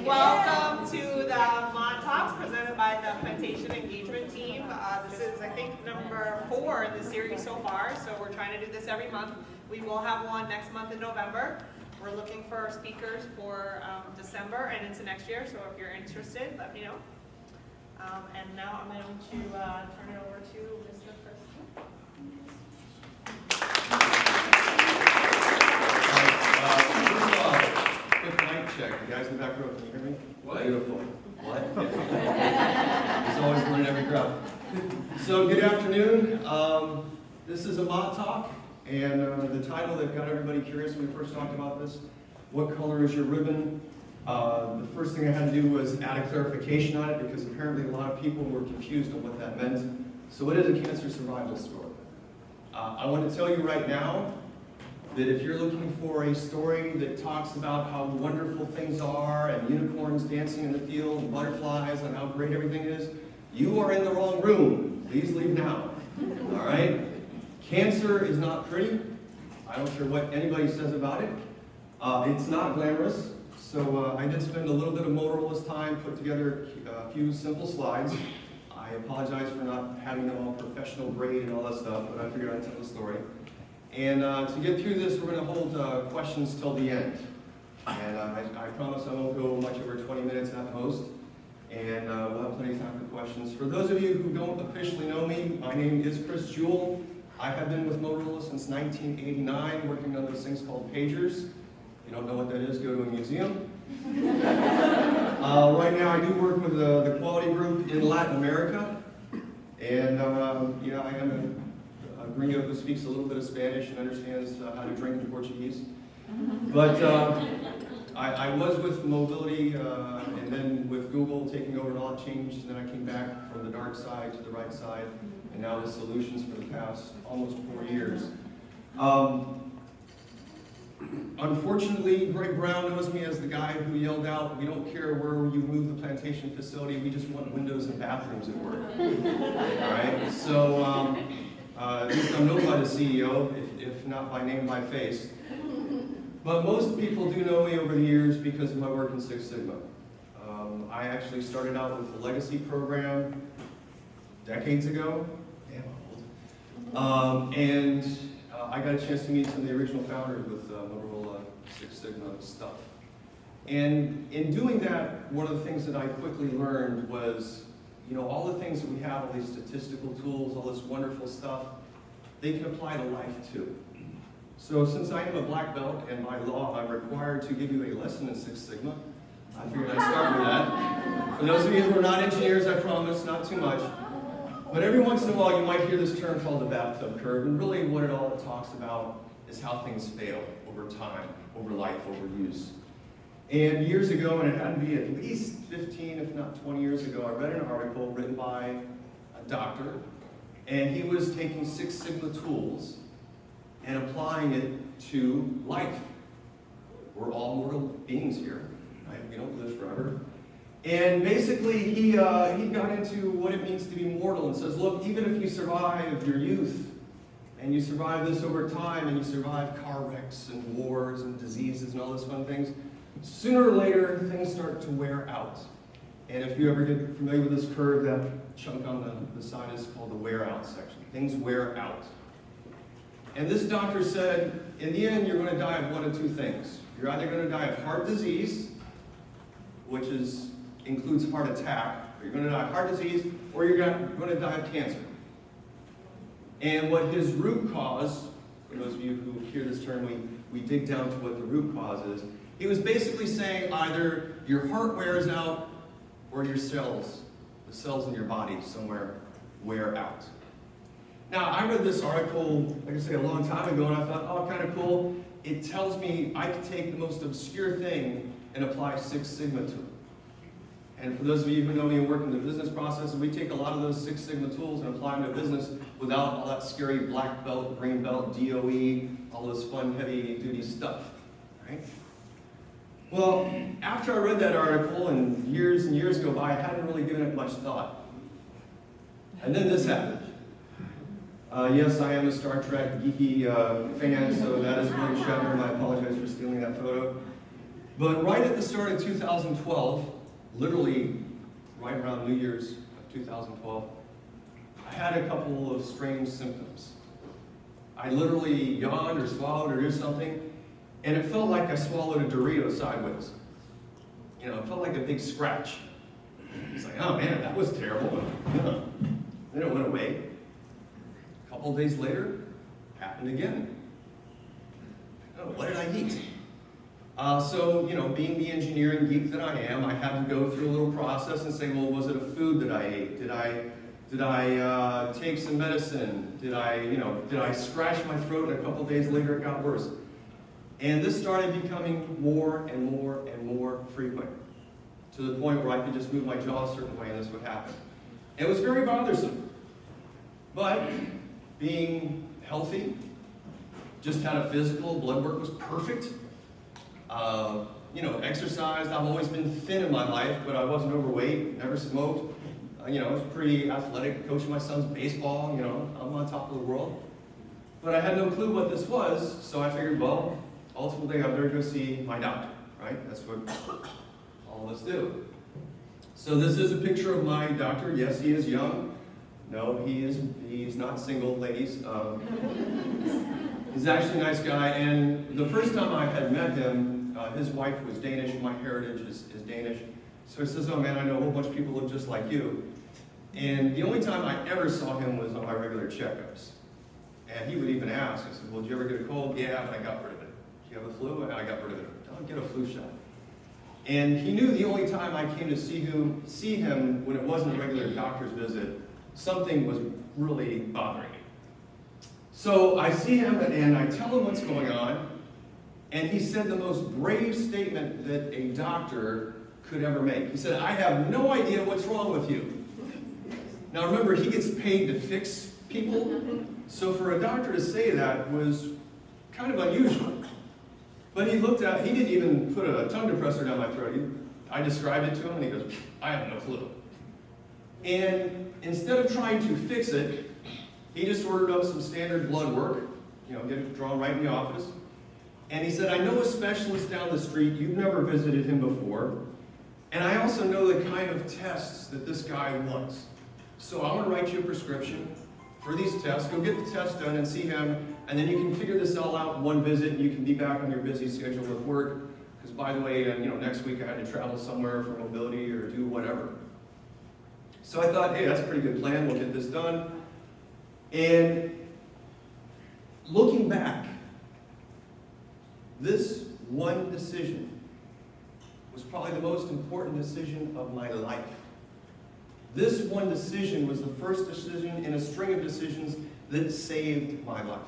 Welcome to the Mod Talks presented by the Plantation Engagement Team. This is, I think, number 4 in the series so far, so we're trying to do this every month. We will have one next month in November. We're looking for speakers for December and into next year, so if you're interested, let me know. And now I'm going to turn it over to Mr. Chris. Quick mic check. You guys in the back row, can you hear me? What? Beautiful. What? There's always one in every crowd. So, good afternoon. This is a Mod Talk, and the title that got everybody curious when we first talked about this, what color is your ribbon? The first thing I had to do was add a clarification on it because apparently a lot of people were confused on what that meant. So it is a cancer survival story. I want to tell you right now that if you're looking for a story that talks about how wonderful things are and unicorns dancing in the field and butterflies and how great everything is, you are in the wrong room. Please leave now. All right? Cancer is not pretty. I don't care what anybody says about it. It's not glamorous. So I did spend a little bit of Motorola's time, put together a few simple slides. I apologize for not having them all professional grade and all that stuff, but I figured I'd tell the story. And to get through this, we're going to hold questions till the end. And I promise I won't go much over 20 minutes at most. And we'll have plenty of time for questions. For those of you who don't officially know me, my name is Chris Jewell. I have been with Motorola since 1989, working on those things called pagers. If you don't know what that is, go to a museum. Right now I do work with the quality group in Latin America. And I am a gringo who speaks a little bit of Spanish and understands how to drink in Portuguese. But I was with Mobility and then with Google taking over and all that changed. And then I came back from the dark side to the right side. And now with Solutions for the past almost 4 years. Unfortunately, Greg Brown knows me as the guy who yelled out, "We don't care where you move the plantation facility, we just want windows and bathrooms at work." All right, so at least I'm known by the CEO, if not by name, by face. But most people do know me over the years because of my work in Six Sigma. I actually started out with the Legacy program decades ago. Damn, I'm old. I got a chance to meet some of the original founders with Motorola Six Sigma stuff. And in doing that, one of the things that I quickly learned was, all the things that we have, all these statistical tools, all this wonderful stuff, they can apply to life too. So since I am a black belt and by law I'm required to give you a lesson in Six Sigma, I figured I'd start with that. For those of you who are not engineers, I promise, not too much. But every once in a while you might hear this term called the bathtub curve, and really what it all talks about is how things fail over time, over life, over use. And years ago, and it had to be at least 15, if not 20 years ago, I read an article written by a doctor, and he was taking Six Sigma tools and applying it to life. We're all mortal beings here, right? We don't live forever. And basically, he got into what it means to be mortal and says, look, even if you survive your youth, and you survive this over time, and you survive car wrecks and wars and diseases and all those fun things, sooner or later, things start to wear out. And if you ever get familiar with this curve, that chunk on the side is called the wear out section. Things wear out. And this doctor said, in the end, you're going to die of one of two things. You're either going to die of heart disease, which includes heart attack, or you're going to die of heart disease, or you're going to die of cancer. And what his root cause, for those of you who hear this term, we dig down to what the root cause is. He was basically saying either your heart wears out, or your cells, the cells in your body somewhere, wear out. Now, I read this article, like I say, a long time ago, and I thought, oh, kind of cool. It tells me I can take the most obscure thing and apply Six Sigma to it. And for those of you who know me and work in the business process, we take a lot of those Six Sigma tools and apply them to business without all that scary black belt, green belt, DOE, all this fun, heavy-duty stuff, right? Well, after I read that article and years go by, I hadn't really given it much thought. And then this happened. Yes, I am a Star Trek geeky fan, so that is William Shatner, and I apologize for stealing that photo. But right at the start of 2012, literally right around New Year's of 2012, I had a couple of strange symptoms. I literally yawned or swallowed or did something, and it felt like I swallowed a Dorito sideways. You know, it felt like a big scratch. It's like, oh man, that was terrible. Then it went away. A couple of days later, happened again. Oh, what did I eat? So, you know, being the engineering geek that I am, I had to go through a little process and say, well, was it a food that I ate? Did I take some medicine? Did I scratch my throat and a couple days later it got worse? And this started becoming more and more and more frequent, to the point where I could just move my jaw a certain way and this would happen. It was very bothersome. But being healthy, just had a physical, blood work was perfect. Exercised. I've always been thin in my life, but I wasn't overweight, never smoked. I was pretty athletic, coaching my son's baseball, I'm on top of the world. But I had no clue what this was, so I figured, well, ultimately I better go see my doctor, right? That's what all of us do. So this is a picture of my doctor. Yes, he is young. No, he's not single, ladies. He's actually a nice guy, and the first time I had met him, his wife was Danish, my heritage is Danish. So he says, oh man, I know a whole bunch of people look just like you. And the only time I ever saw him was on my regular checkups. And he would even ask, I said, well, did you ever get a cold? Yeah, but I got rid of it. Do you have a flu? I got rid of it. Don't get a flu shot. And he knew the only time I came to see him when it wasn't a regular doctor's visit, something was really bothering me. So I see him and I tell him what's going on, and he said the most brave statement that a doctor could ever make. He said, I have no idea what's wrong with you. Now remember, he gets paid to fix people, so for a doctor to say that was kind of unusual. But he didn't even put a tongue depressor down my throat. I described it to him and he goes, I have no clue. And instead of trying to fix it, he just ordered up some standard blood work, get it drawn right in the office. And he said, I know a specialist down the street, you've never visited him before, and I also know the kind of tests that this guy wants. So I'm going to write you a prescription for these tests. Go get the test done and see him, and then you can figure this all out in one visit, and you can be back on your busy schedule with work. Because by the way, next week I had to travel somewhere for mobility or do whatever. So I thought, hey, that's a pretty good plan. We'll get this done. And looking back, this one decision was probably the most important decision of my life. This one decision was the first decision in a string of decisions that saved my life.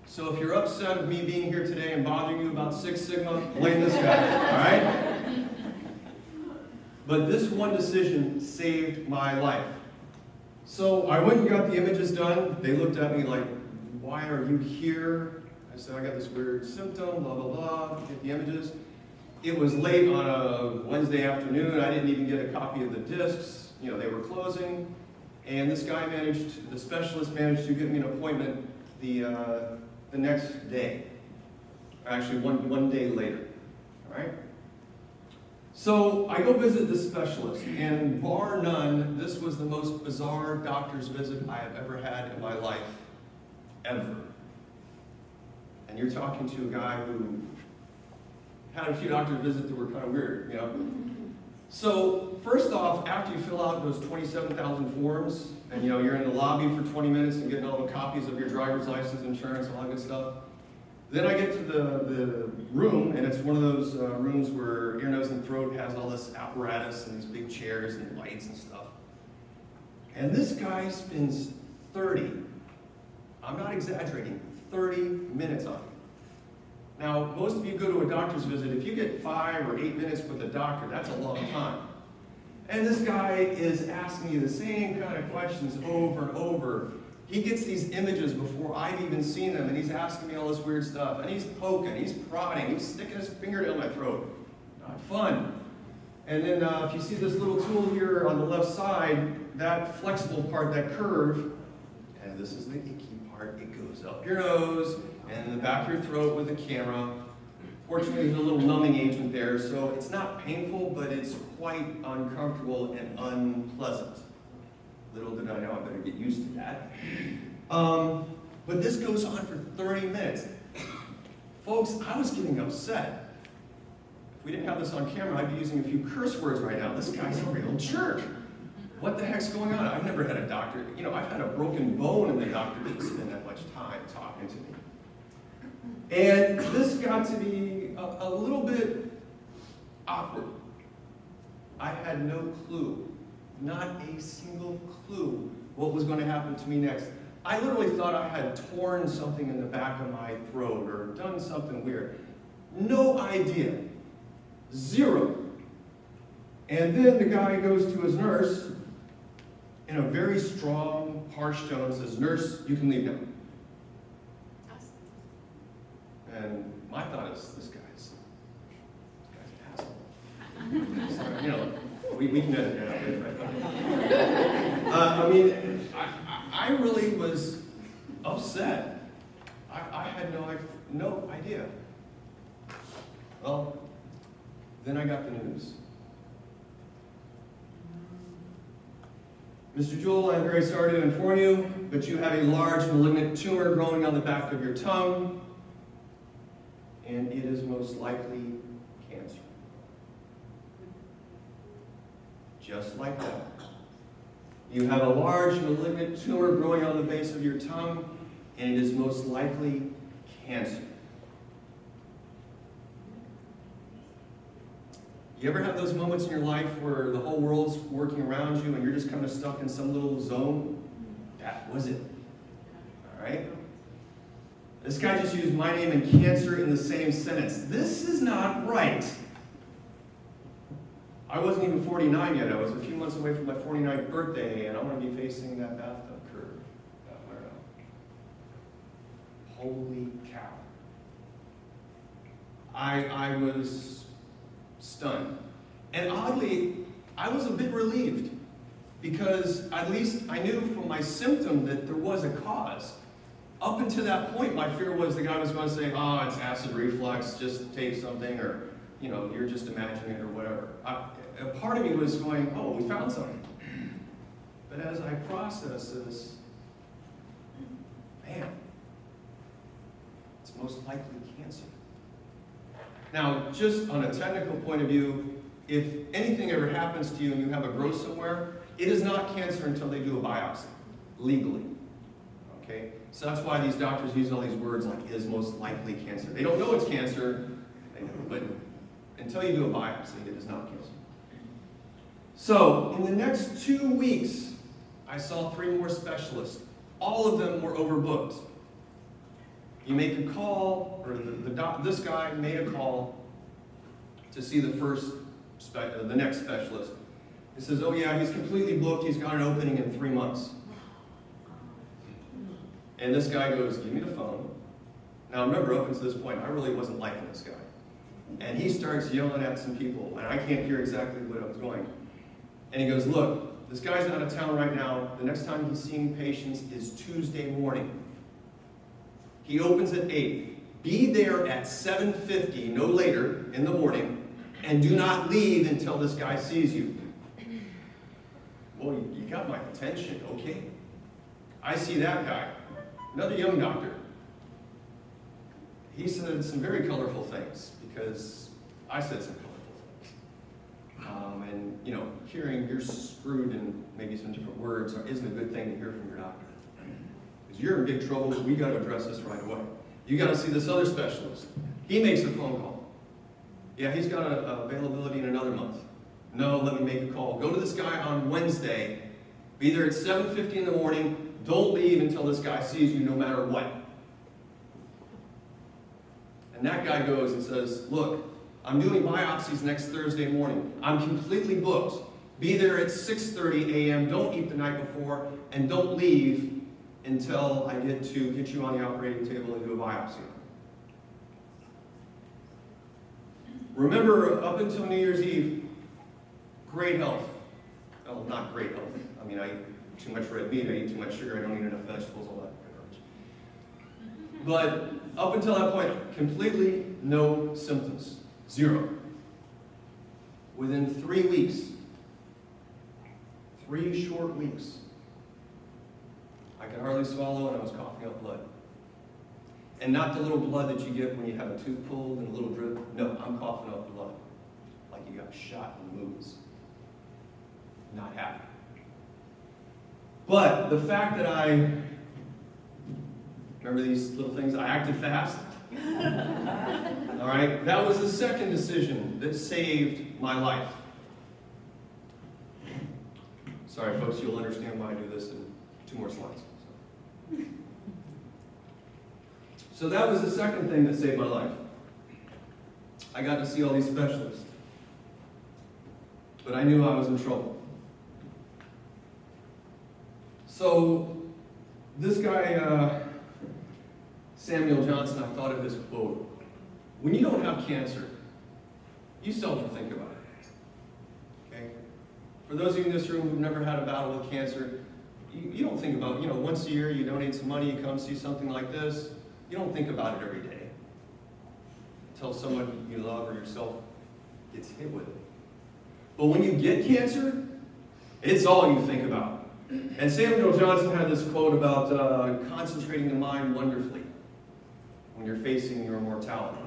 So if you're upset with me being here today and bothering you about Six Sigma, blame this guy, all right? But this one decision saved my life. So I went and got the images done. They looked at me like, why are you here? I said, I got this weird symptom, blah, blah, blah. Get the images. It was late on a Wednesday afternoon. I didn't even get a copy of the discs. They were closing. And this guy the specialist managed to get me an appointment the next day. Actually, one day later, all right? So I go visit this specialist, and bar none, this was the most bizarre doctor's visit I have ever had in my life, ever. And you're talking to a guy who had a few doctor's visits that were kind of weird, So first off, after you fill out those 27,000 forms, and you're in the lobby for 20 minutes and getting all the copies of your driver's license, insurance, all that good stuff, then I get to the room, and it's one of those rooms where ear, nose, and throat has all this apparatus and these big chairs and lights and stuff. And this guy spends 30, I'm not exaggerating, 30 minutes on it. Now, most of you go to a doctor's visit, if you get 5 or 8 minutes with a doctor, that's a long time. And this guy is asking you the same kind of questions over and over. He gets these images before I've even seen them, and he's asking me all this weird stuff. And he's poking, he's prodding, he's sticking his finger down my throat. Not fun. And then if you see this little tool here on the left side, that flexible part, that curve, and this is the icky part, it goes up your nose and in the back of your throat with the camera. Fortunately, there's a little numbing agent there, so it's not painful, but it's quite uncomfortable and unpleasant. Little did I know I better get used to that. But this goes on for 30 minutes. Folks, I was getting upset. If we didn't have this on camera, I'd be using a few curse words right now. This guy's a real jerk. What the heck's going on? I've never had a doctor, I've had a broken bone and the doctor didn't spend that much time talking to me. And this got to be a little bit awkward. I had no clue, not a single clue what was going to happen to me next. I literally thought I had torn something in the back of my throat or done something weird. No idea. Zero. And then the guy goes to his nurse in a very strong, harsh tone and says, "Nurse, you can leave now." And my thought is, this guy's an asshole. So, we can edit that out, right? I really was upset. I had no idea. Well, then I got the news. Mr. Jewell, I'm very sorry to inform you, but you have a large malignant tumor growing on the back of your tongue, and it is most likely cancer. Just like that. You have a large malignant tumor growing on the base of your tongue, and it is most likely cancer. You ever have those moments in your life where the whole world's working around you and you're just kind of stuck in some little zone? That was it. All right? This guy just used my name and cancer in the same sentence. This is not right. I wasn't even 49 yet. I was a few months away from my 49th birthday, and I'm going to be facing that bathtub curve. Holy cow. I was stunned. And oddly, I was a bit relieved, because at least I knew from my symptom that there was a cause. Up until that point, my fear was the guy was going to say, "Oh, it's acid reflux, just take something," or, "you're just imagining it," or whatever. A part of me was going, "Oh, we found something." But as I processed this, man, it's most likely cancer. Now, just on a technical point of view, if anything ever happens to you and you have a growth somewhere, it is not cancer until they do a biopsy, legally. Okay? So that's why these doctors use all these words like "is most likely cancer." They don't know it's cancer, but until you do a biopsy, it is not cancer. So, in the next 2 weeks, I saw 3 more specialists. All of them were overbooked. You make a call, or this guy made a call to see the next specialist. He says, "Oh yeah, he's completely booked. He's got an opening in 3 months." And this guy goes, "Give me the phone." Now remember, up until this point, I really wasn't liking this guy. And he starts yelling at some people, and I can't hear exactly what I was going. And he goes, "Look, this guy's out of town right now. The next time he's seeing patients is Tuesday morning. He opens at 8. Be there at 7:50, no later, in the morning, and do not leave until this guy sees you." Well, you got my attention, okay? I see that guy, another young doctor. He said some very colorful things, because I said some colorful things. And, hearing "you're screwed" and maybe some different words isn't a good thing to hear from your doctor. Because you're in big trouble, we got to address this right away. You got to see this other specialist. He makes a phone call. "Yeah, he's got availability in another month." "No, let me make a call. Go to this guy on Wednesday. Be there at 7:50 in the morning. Don't leave until this guy sees you, no matter what." And that guy goes and says, "Look, I'm doing biopsies next Thursday morning. I'm completely booked. Be there at 6:30 a.m. Don't eat the night before, and don't leave until I get you on the operating table and do a biopsy." Remember, up until New Year's Eve, great health. Well, not great health. I eat too much red meat, I eat too much sugar, I don't eat enough vegetables, all that garbage. But up until that point, completely no symptoms. 0. Within 3 weeks, 3 short weeks, I could hardly swallow and I was coughing up blood. And not the little blood that you get when you have a tooth pulled and a little drip. No, I'm coughing up blood. Like you got shot in the movies. Not happy. But the fact that remember these little things, I acted fast. All right, that was the second decision that saved my life. Sorry, folks, you'll understand why I do this in 2 more slides. So that was the second thing that saved my life. I got to see all these specialists. But I knew I was in trouble. So this guy, Samuel Johnson, I thought of his quote. When you don't have cancer, you seldom think about it. Okay? For those of you in this room who've never had a battle with cancer, you don't think about, once a year you donate some money, you come see something like this. You don't think about it every day until someone you love or yourself gets hit with it. But when you get cancer, it's all you think about. And Samuel Johnson had this quote about concentrating the mind wonderfully when you're facing your mortality.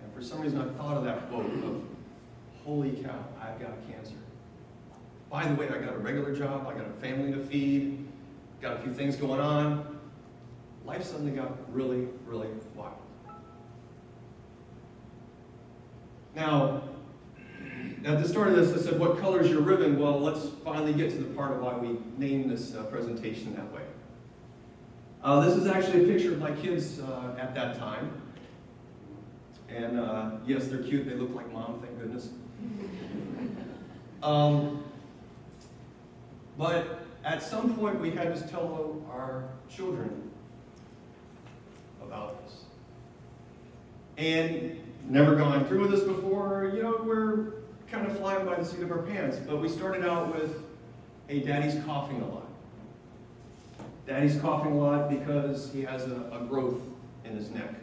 And for some reason I thought of that quote of, holy cow, I've got cancer. By the way, I got a regular job, I got a family to feed, got a few things going on. Life suddenly got really, really wild. Now, at the start of this, I said, what color is your ribbon? Well, let's finally get to the part of why we named this presentation that way. This is actually a picture of my kids at that time. And yes, they're cute. They look like mom, thank goodness. But at some point, we had to tell our children about this. And never gone through with this before, we're kind of flying by the seat of our pants. But we started out with, hey, Daddy's coughing a lot. Daddy's coughing a lot because he has a growth in his neck.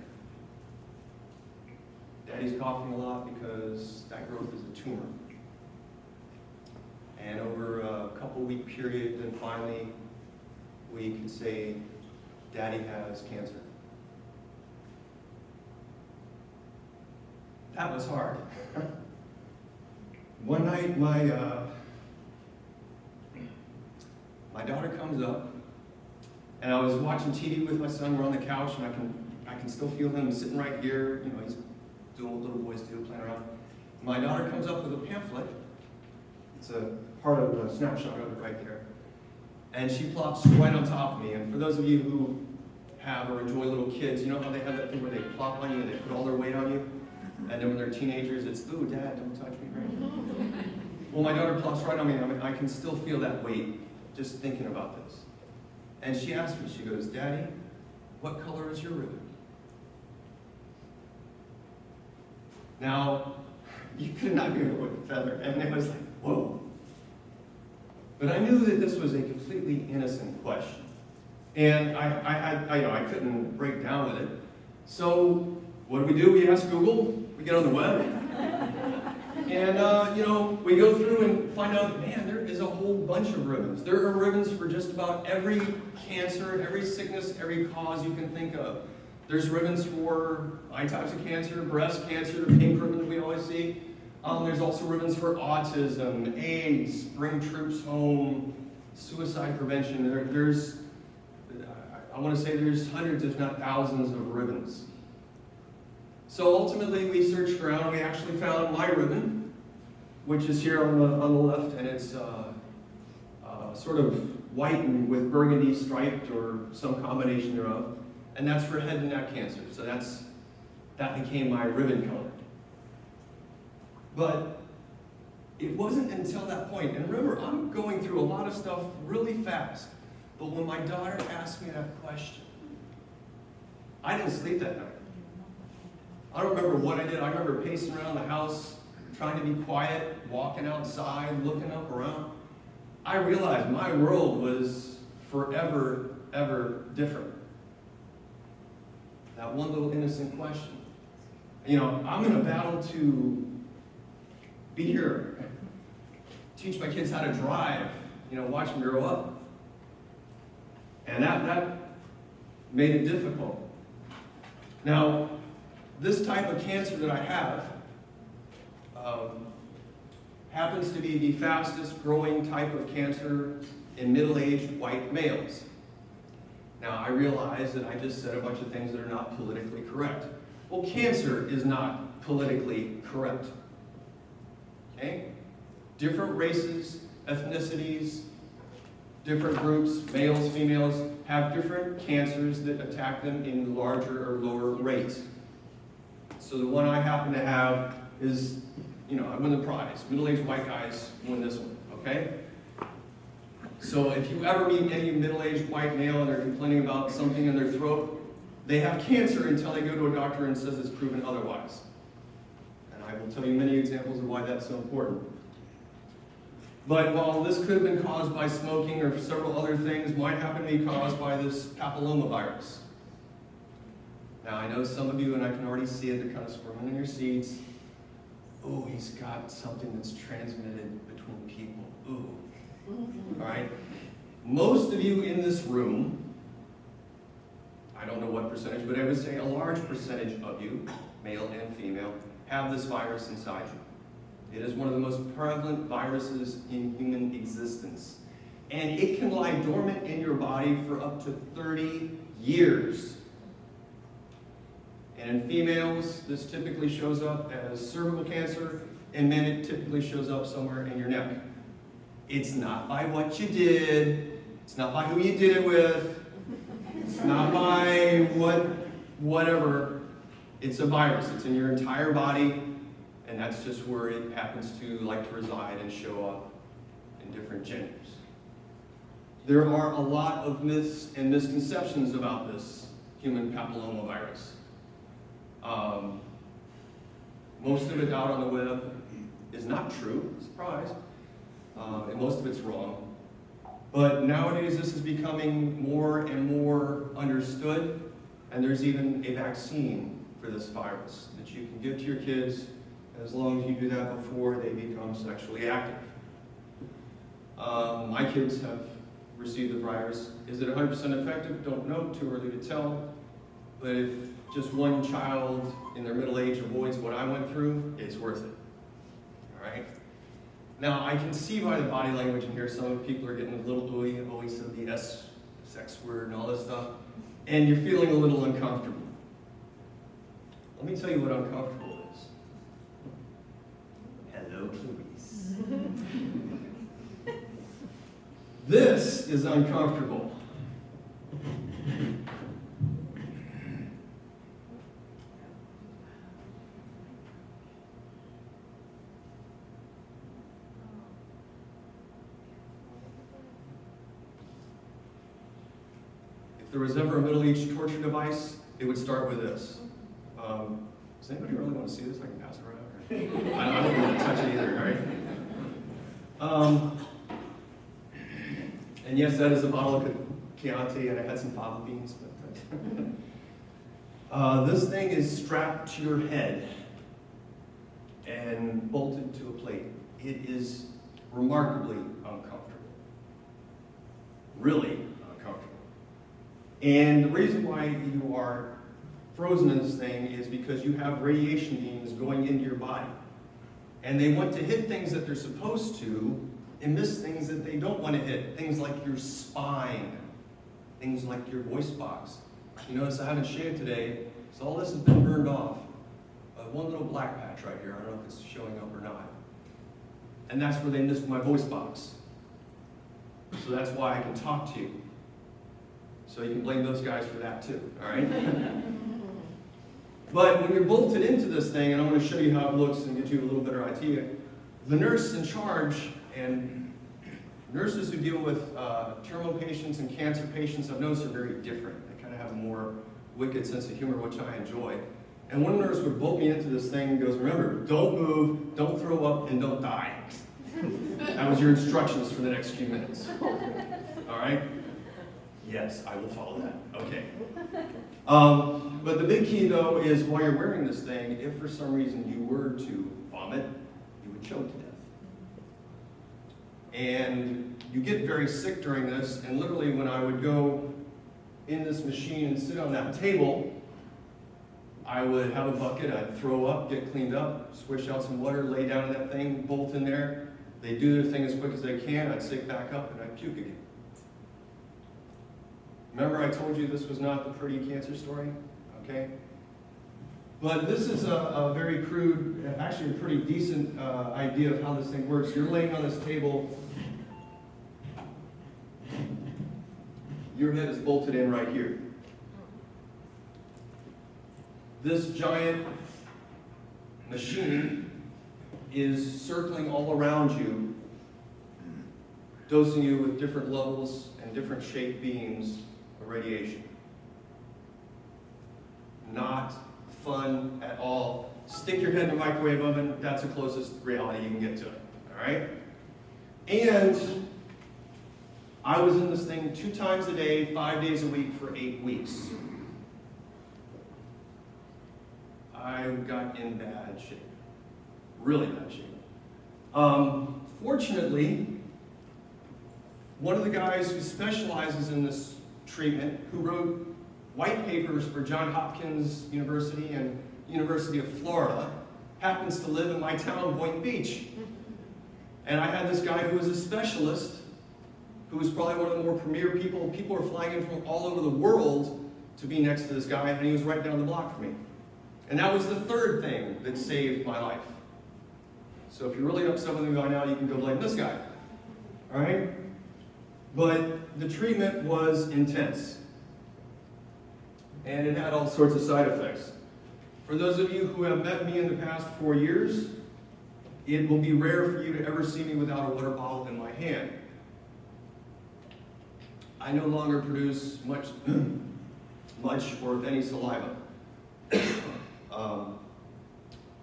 Daddy's coughing a lot because that growth is a tumor. And over a couple-week period, then finally, we could say, Daddy has cancer. That was hard. One night, my daughter comes up, and I was watching TV with my son. We're on the couch, and I can still feel him sitting right here. He's doing what little boys do, playing around. My daughter comes up with a pamphlet. It's a part of a snapshot of it right there. And she plops right on top of me. And for those of you who have or enjoy little kids, you know how they have that thing where they plop on you and they put all their weight on you? And then when they're teenagers, it's, ooh, Dad, don't touch me, right? Well, my daughter plops right on me, and I can still feel that weight just thinking about this. And she asked me, she goes, Daddy, what color is your ribbon? Now, you could not be with a feather, and it was like, whoa. But I knew that this was a completely innocent question. And I couldn't break down with it. So what do? We ask Google, we get on the web, and we go through and find out, man, there is a whole bunch of ribbons. There are ribbons for just about every cancer, every sickness, every cause you can think of. There's ribbons for eye types of cancer, breast cancer, the pink ribbon that we always see. There's also ribbons for autism, AIDS, bring troops home, suicide prevention. I want to say there's hundreds, if not thousands, of ribbons. So ultimately, we searched around, and we actually found my ribbon, which is here on the left, and it's sort of white and with burgundy striped or some combination thereof, and that's for head and neck cancer. So that became my ribbon color. But it wasn't until that point, and remember, I'm going through a lot of stuff really fast, but when my daughter asked me that question, I didn't sleep that night. I don't remember what I did. I remember pacing around the house, trying to be quiet, walking outside, looking up around. I realized my world was forever, ever different. That one little innocent question, You know, I'm in a battle to be here, teach my kids how to drive, you know, watch them grow up. And that made it difficult. Now, this type of cancer that I have happens to be the fastest growing type of cancer in middle-aged white males. Now, I realize that I just said a bunch of things that are not politically correct. Well, cancer is not politically correct. Okay? Different races, ethnicities, different groups, males, females, have different cancers that attack them in larger or lower rates. So the one I happen to have is, you know, I win the prize. Middle-aged white guys win this one, okay? So if you ever meet any middle-aged white male and they're complaining about something in their throat, they have cancer until they go to a doctor and says it's proven otherwise. And I will tell you many examples of why that's so important. But while this could have been caused by smoking or several other things, might happen to be caused by this papillomavirus. Now I know some of you, and I can already see it, they're kind of squirming in your seats. Oh, he's got something that's transmitted between people. Ooh. All right? Most of you in this room, I don't know what percentage, but I would say a large percentage of you, male and female, have this virus inside you. It is one of the most prevalent viruses in human existence. And it can lie dormant in your body for up to 30 years. And in females, this typically shows up as cervical cancer. In men, it typically shows up somewhere in your neck. It's not by what you did. It's not by who you did it with. It's not by whatever. It's a virus. It's in your entire body. And that's just where it happens to like to reside and show up in different genders. There are a lot of myths and misconceptions about this human papillomavirus. Most of it out on the web is not true, surprise, and most of it's wrong. But nowadays this is becoming more and more understood, and there's even a vaccine for this virus that you can give to your kids as long as you do that before they become sexually active. My kids have received the virus. Is it 100% effective? Don't know, too early to tell. But if just one child in their middle age avoids what I went through, it's worth it. All right? Now, I can see by the body language in here, some people are getting a little ooey, always said the sex word and all this stuff, and you're feeling a little uncomfortable. Let me tell you what uncomfortable is. Hello, Clarice. This is uncomfortable. If there was ever a Middle East torture device, it would start with this. Does anybody really want to see this? I can pass it around. I don't want to touch it either, right? And yes, that is a bottle of Chianti, and I had some fava beans. But this thing is strapped to your head and bolted to a plate. It is remarkably uncomfortable. Really uncomfortable. And the reason why you are frozen in this thing is because you have radiation beams going into your body. And they want to hit things that they're supposed to and miss things that they don't want to hit. Things like your spine, things like your voice box. You notice I haven't shaved today, so all this has been burned off. One little black patch right here, I don't know if it's showing up or not. And that's where they missed my voice box. So that's why I can talk to you. So you can blame those guys for that too, all right? But when you're bolted into this thing, and I'm going to show you how it looks and get you a little better idea, the nurse in charge and nurses who deal with terminal patients and cancer patients, I've noticed are very different. They kind of have a more wicked sense of humor, which I enjoy. And one nurse would bolt me into this thing and goes, remember, don't move, don't throw up, and don't die. That was your instructions for the next few minutes. All right? Yes, I will follow that. Okay. But the big key, though, is while you're wearing this thing, if for some reason you were to vomit, you would choke to death. And you get very sick during this, and literally when I would go in this machine and sit on that table, I would have a bucket, I'd throw up, get cleaned up, swish out some water, lay down in that thing, bolt in there. They do their thing as quick as they can, I'd sit back up, and I'd puke again. Remember I told you this was not the pretty cancer story? Okay? But this is a very crude, actually a pretty decent idea of how this thing works. You're laying on this table. Your head is bolted in right here. This giant machine is circling all around you, dosing you with different levels and different shaped beams of radiation. Not fun at all. Stick your head in the microwave oven, that's the closest reality you can get to it, all right? And I was in this thing 2 times a day, 5 days a week for 8 weeks. I got in bad shape, really bad shape. Fortunately, one of the guys who specializes in this treatment, who wrote white papers for Johns Hopkins University and University of Florida, happens to live in my town, Boynton Beach. And I had this guy who was a specialist, who was probably one of the more premier people. People were flying in from all over the world to be next to this guy, and he was right down the block from me. And that was the third thing that saved my life. So if you're really upset with me by now, you can go blame this guy. All right? But the treatment was intense. And it had all sorts of side effects. For those of you who have met me in the past 4 years, it will be rare for you to ever see me without a water bottle in my hand. I no longer produce much or if any saliva.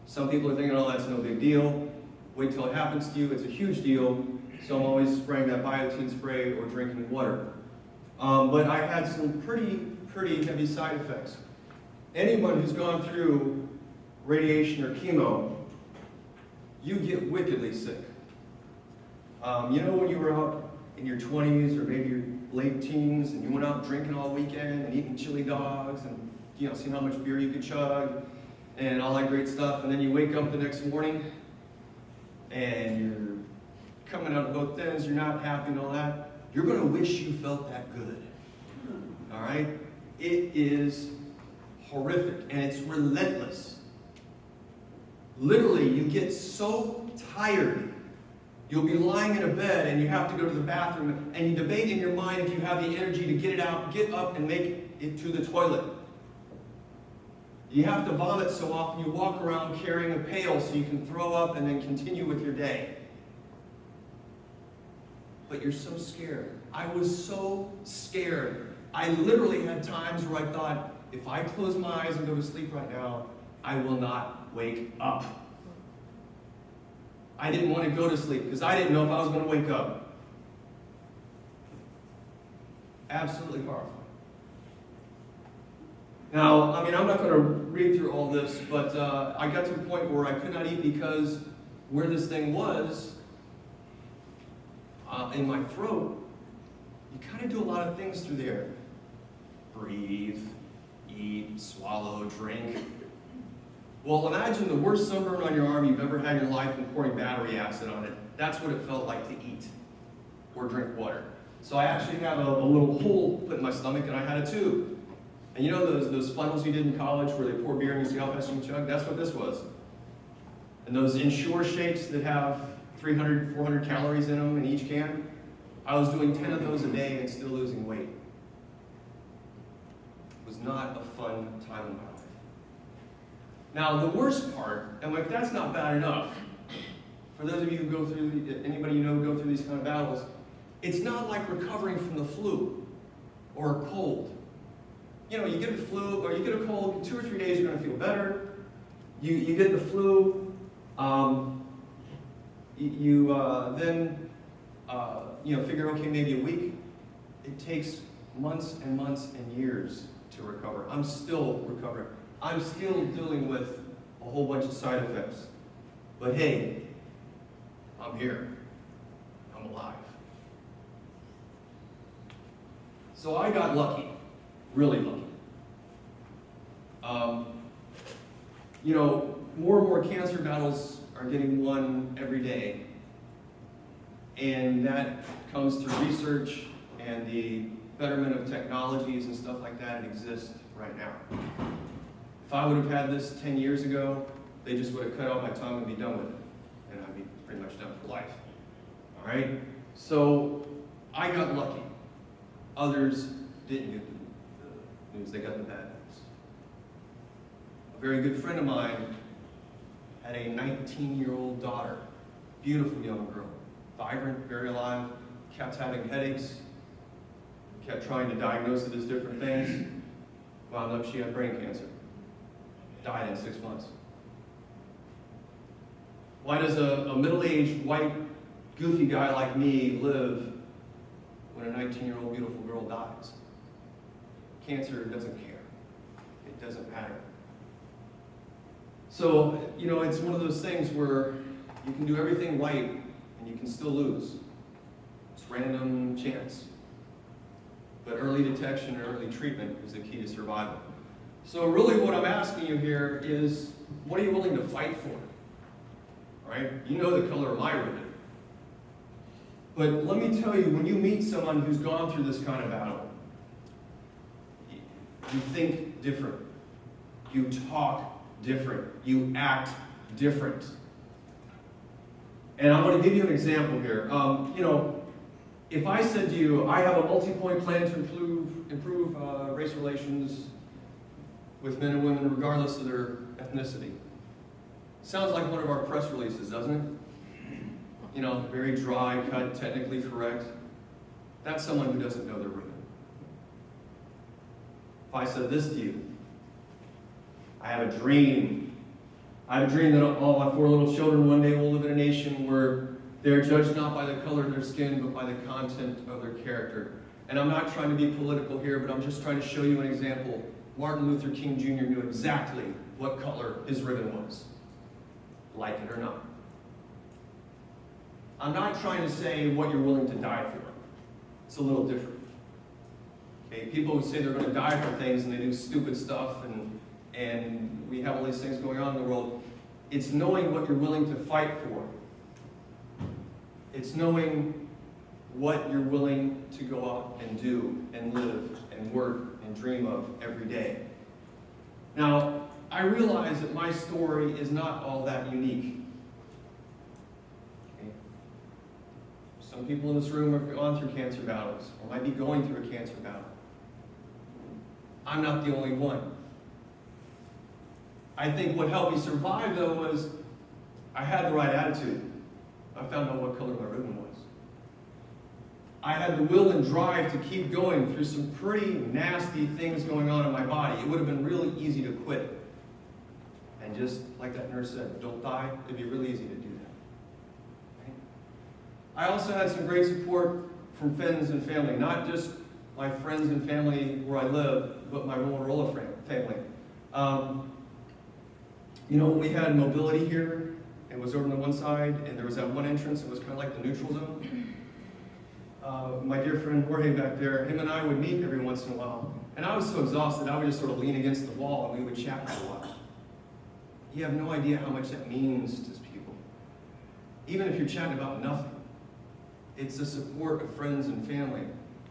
Some people are thinking, oh, that's no big deal. Wait till it happens to you, it's a huge deal. So I'm always spraying that biotin spray or drinking water. But I had some pretty heavy side effects. Anyone who's gone through radiation or chemo, you get wickedly sick. You know when you were out in your 20s or maybe your late teens and you went out drinking all weekend and eating chili dogs and seeing how much beer you could chug and all that great stuff, and then you wake up the next morning and you're coming out of both ends, you're not happy and all that, you're going to wish you felt that good. All right? It is horrific and it's relentless. Literally, you get so tired, you'll be lying in a bed and you have to go to the bathroom and you debate in your mind if you have the energy to get it out, get up and make it to the toilet. You have to vomit so often you walk around carrying a pail so you can throw up and then continue with your day. But you're so scared. I was so scared. I literally had times where I thought, if I close my eyes and go to sleep right now, I will not wake up. I didn't want to go to sleep because I didn't know if I was going to wake up. Absolutely horrifying. Now, I'm not going to read through all this, but I got to the point where I could not eat because where this thing was, in my throat, you kind of do a lot of things through there. Breathe, eat, swallow, drink. Well, imagine the worst sunburn on your arm you've ever had in your life and pouring battery acid on it. That's what it felt like to eat or drink water. So I actually have a little hole put in my stomach, and I had a tube. And you know those funnels you did in college where they pour beer and you see how fast you can chug? That's what this was. And those Ensure shakes that have 300, 400 calories in them in each can, I was doing 10 of those a day and still losing weight. It was not a fun time in my life. Now, the worst part, and if that's not bad enough, for those of you who go through, anybody you know who go through these kind of battles, it's not like recovering from the flu or a cold. You get the flu or you get a cold, in 2 or 3 days you're going to feel better. You get the flu, then figure, okay, maybe a week. It takes months and months and years to recover. I'm still recovering. I'm still dealing with a whole bunch of side effects. But hey, I'm here. I'm alive. So I got lucky, really lucky. More and more cancer battles are getting won every day. And that comes through research and the betterment of technologies and stuff like that that exist right now. If I would have had this 10 years ago, they just would have cut out my tongue and be done with it. And I'd be pretty much done for life. All right? So I got lucky. Others didn't get the news, they got the bad news. A very good friend of mine had a 19-year-old daughter, beautiful young girl, vibrant, very alive, kept having headaches, kept trying to diagnose it as different things, wound up she had brain cancer, died in 6 months. Why does a middle-aged, white, goofy guy like me live when a 19-year-old beautiful girl dies? Cancer doesn't care. It doesn't matter. So, it's one of those things where you can do everything right and you can still lose. It's random chance. But early detection and early treatment is the key to survival. So really what I'm asking you here is, what are you willing to fight for? Right? You know the color of my ribbon. But let me tell you, when you meet someone who's gone through this kind of battle, you think different. You talk different. You act different. And I'm going to give you an example here. If I said to you, I have a multi-point plan to improve race relations with men and women regardless of their ethnicity. Sounds like one of our press releases, doesn't it? Very dry, cut, technically correct. That's someone who doesn't know their ribbon. If I said this to you, I have a dream. I have a dream that all my 4 little children one day will live in a nation where they're judged not by the color of their skin, but by the content of their character. And I'm not trying to be political here, but I'm just trying to show you an example. Martin Luther King Jr. knew exactly what color his ribbon was. Like it or not. I'm not trying to say what you're willing to die for. It's a little different. Okay, people who say they're going to die for things and they do stupid stuff and we have all these things going on in the world. It's knowing what you're willing to fight for. It's knowing what you're willing to go out and do and live and work and dream of every day. Now, I realize that my story is not all that unique. Okay? Some people in this room have gone through cancer battles or might be going through a cancer battle. I'm not the only one. I think what helped me survive, though, was I had the right attitude. I found out what color my ribbon was. I had the will and drive to keep going through some pretty nasty things going on in my body. It would have been really easy to quit. And just like that nurse said, don't die. It'd be really easy to do that. Okay? I also had some great support from friends and family, not just my friends and family where I live, but my Motorola family. When we had mobility here, it was over on the one side, and there was that one entrance, it was kind of like the neutral zone. My dear friend Jorge back there, him and I would meet every once in a while. And I was so exhausted, I would just sort of lean against the wall and we would chat for a while. You have no idea how much that means to people. Even if you're chatting about nothing, it's the support of friends and family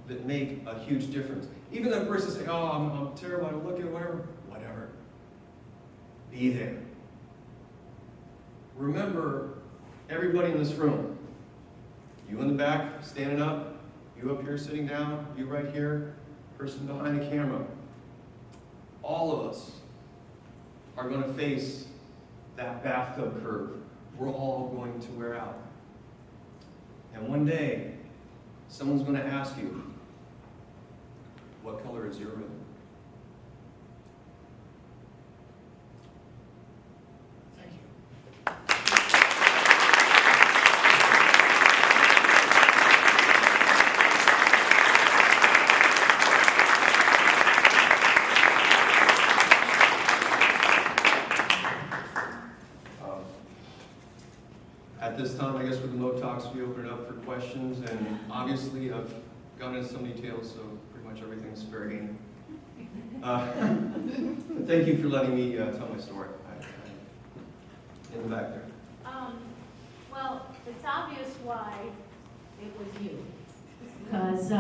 that make a huge difference. Even that person saying, oh, I'm terrible, I don't look at whatever. Be there. Remember, everybody in this room, you in the back, standing up, you up here sitting down, you right here, person behind the camera, all of us are going to face that bathtub curve. We're all going to wear out. And one day, someone's going to ask you, what color is your ribbon? At this time, I guess with the Motox, we open it up for questions, and obviously I've gone into some details, so pretty much everything's fair game. But thank you for letting me tell my story. In the back there. Well, it's obvious why it was you. Because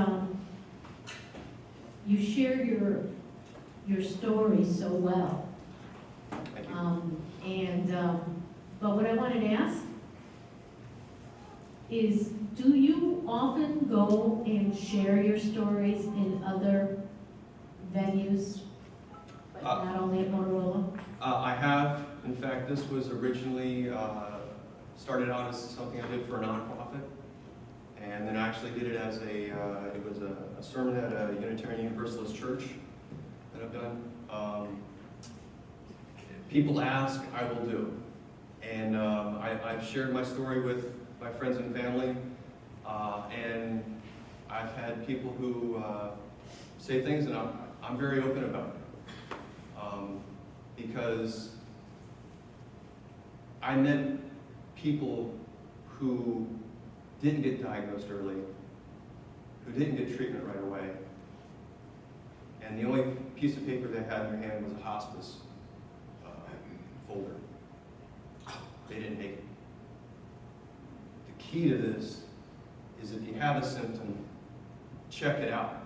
you share your story so well. Thank you. But what I wanted to ask is, do you often go and share your stories in other venues, but not only at Motorola? I have. In fact, this was originally started out as something I did for a nonprofit, and then I actually did it as it was a sermon at a Unitarian Universalist church that I've done. People ask, I will do. And I've shared my story with my friends and family, and I've had people who say things, and I'm very open about it. Because I met people who didn't get diagnosed early, who didn't get treatment right away, and the only piece of paper they had in their hand was a hospice folder. They didn't make it. The key to this is if you have a symptom, check it out.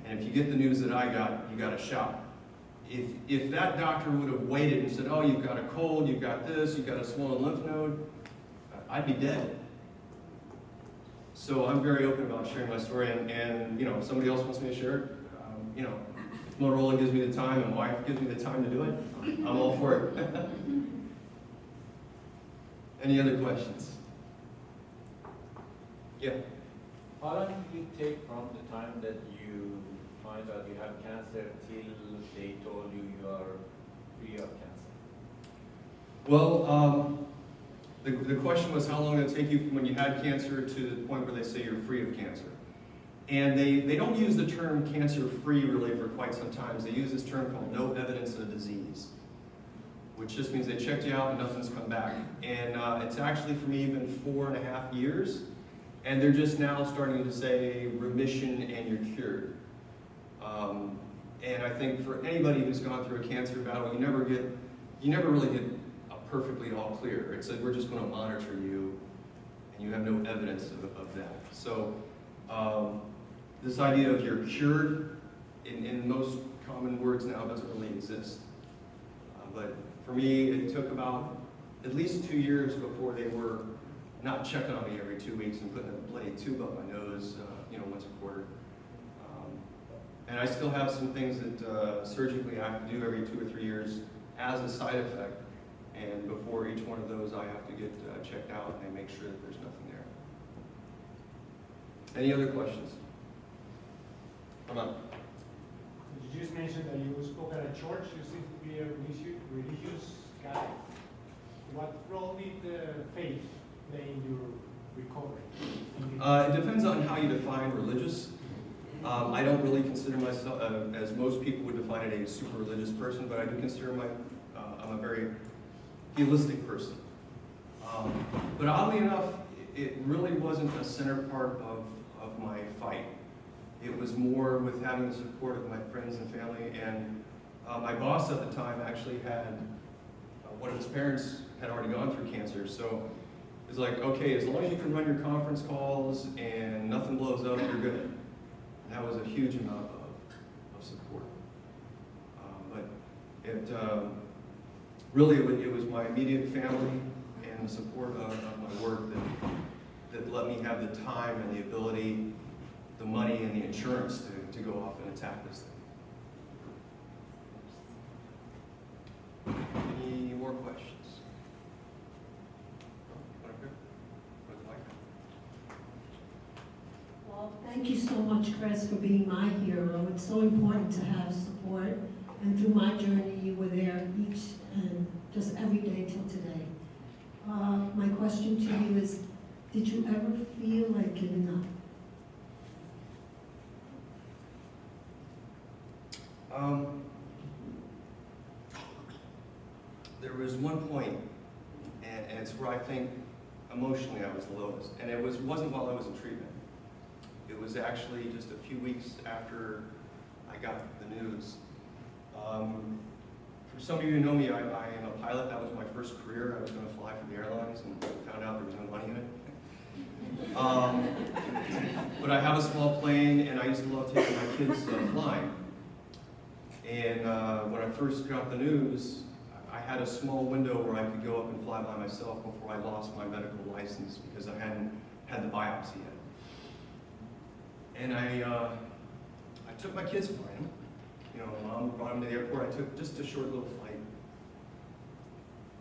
And if you get the news that I got, you got a shot. If that doctor would have waited and said, oh, you've got a cold, you've got this, you've got a swollen lymph node, I'd be dead. So I'm very open about sharing my story, and you know, if somebody else wants me to share it, you know, if Motorola gives me the time and my wife gives me the time to do it, I'm all for it. Any other questions? Yeah. How long did it take from the time that you find out you have cancer till they told you you are free of cancer? Well, the question was how long did it take you from when you had cancer to the point where they say you're free of cancer. And they don't use the term cancer-free really for quite some time. They use this term called no evidence of disease, which just means they checked you out and nothing's come back. And it's actually for me been 4.5 years, and they're just now starting to say remission and you're cured. And I think for anybody who's gone through a cancer battle, you never really get a perfectly all clear. It's like we're just going to monitor you, and you have no evidence of that. So this idea of you're cured, in most common words now, doesn't really exist. But for me, it took about at least 2 years before they were not checking on me every 2 weeks and putting a bloody tube up my nose, once a quarter. And I still have some things that surgically I have to do every 2 or 3 years as a side effect. And before each one of those, I have to get checked out and make sure that there's nothing there. Any other questions? Come on. You just mentioned that you spoke at a church. You seem to be a religious guy. What role did faith play in your recovery? It depends on how you define religious. I don't really consider myself, as most people would define it, a super religious person, but I do consider I'm a very theistic person. But oddly enough, it really wasn't a center part of my fight. It was more with having the support of my friends and family, and my boss at the time actually had, one of his parents had already gone through cancer, so it's like, okay, as long as you can run your conference calls and nothing blows up, you're good. And that was a huge amount of support. But it really, it was my immediate family and the support of my work that let me have the time and the ability, the money and the insurance to go off and attack this thing. Any more questions? Well, thank you so much, Chris, for being my hero. It's so important to have support. And through my journey, you were there each and just every day till today. My question to you is, did you ever feel like giving up? There was one point, and it's where I think emotionally I was the lowest. And it wasn't while I was in treatment. It was actually just a few weeks after I got the news. For some of you who know me, I am a pilot. That was my first career. I was going to fly for the airlines and found out there was no money in it. But I have a small plane, and I used to love taking my kids flying. And when I first got the news, I had a small window where I could go up and fly by myself before I lost my medical license because I hadn't had the biopsy yet. And I took my kids flying. You know, Mom brought them to the airport. I took just a short little flight.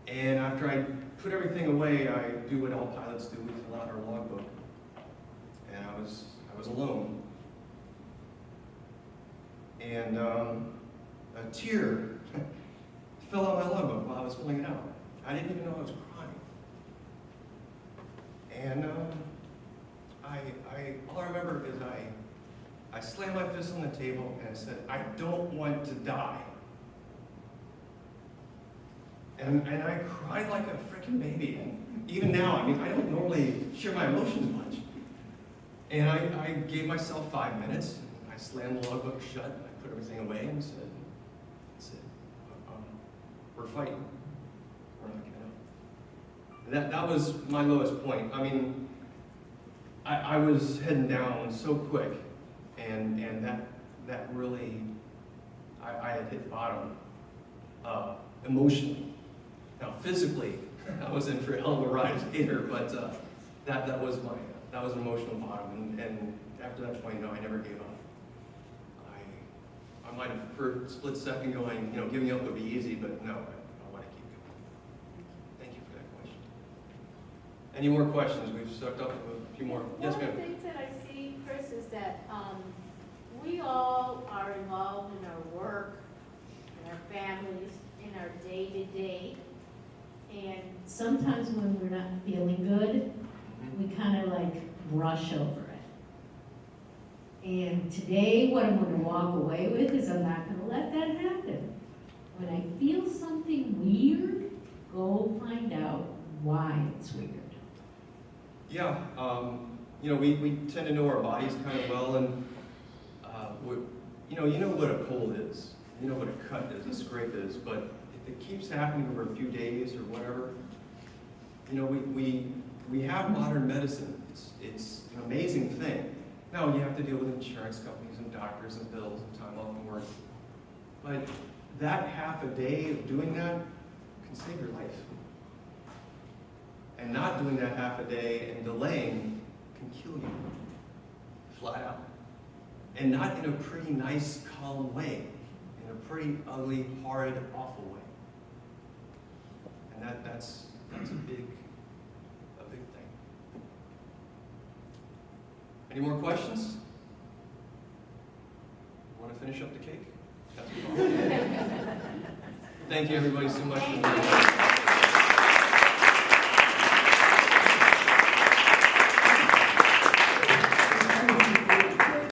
And after I put everything away, I do what all pilots do. We fill out our logbook. And I was alone. And a tear fell out my logbook while I was filling it out. I didn't even know I was crying. And all I remember is I slammed my fist on the table and I said, I don't want to die. And I cried like a freaking baby. And even now, I mean, I don't normally share my emotions much. And I gave myself 5 minutes. I slammed the logbook shut. I put everything away and said, we're fighting. We're not giving up. That was my lowest point. I mean, I was heading down so quick, and that really, I had hit bottom emotionally. Now physically, I was in for a hell of a ride as a skater, but that was an emotional bottom, and after that point, no, I never gave up. I might have for a split second going, you know, giving up would be easy, but no, I want to keep going. Thank you for that question. Any more questions? We've sucked up a few more. Yes, ma'am. One of the things that I see, Chris, is that we all are involved in our work, in our families, in our day-to-day. And sometimes when we're not feeling good, we kind of like brush over it. And today, what I'm going to walk away with is I'm not going to let that happen. When I feel something weird, go find out why it's weird. Yeah, you know, we tend to know our bodies kind of well, and you know what a cold is, you know what a cut is, a scrape is, but if it keeps happening over a few days or whatever, you know, we have modern medicine. It's an amazing thing. Now you have to deal with insurance companies and doctors and bills and time off from work, but that half a day of doing that can save your life. And not doing that half a day and delaying can kill you, flat out. And not in a pretty nice, calm way, in a pretty ugly, horrid, awful way. And that's a big thing. Any more questions? Want to finish up the cake? Thank you everybody so much.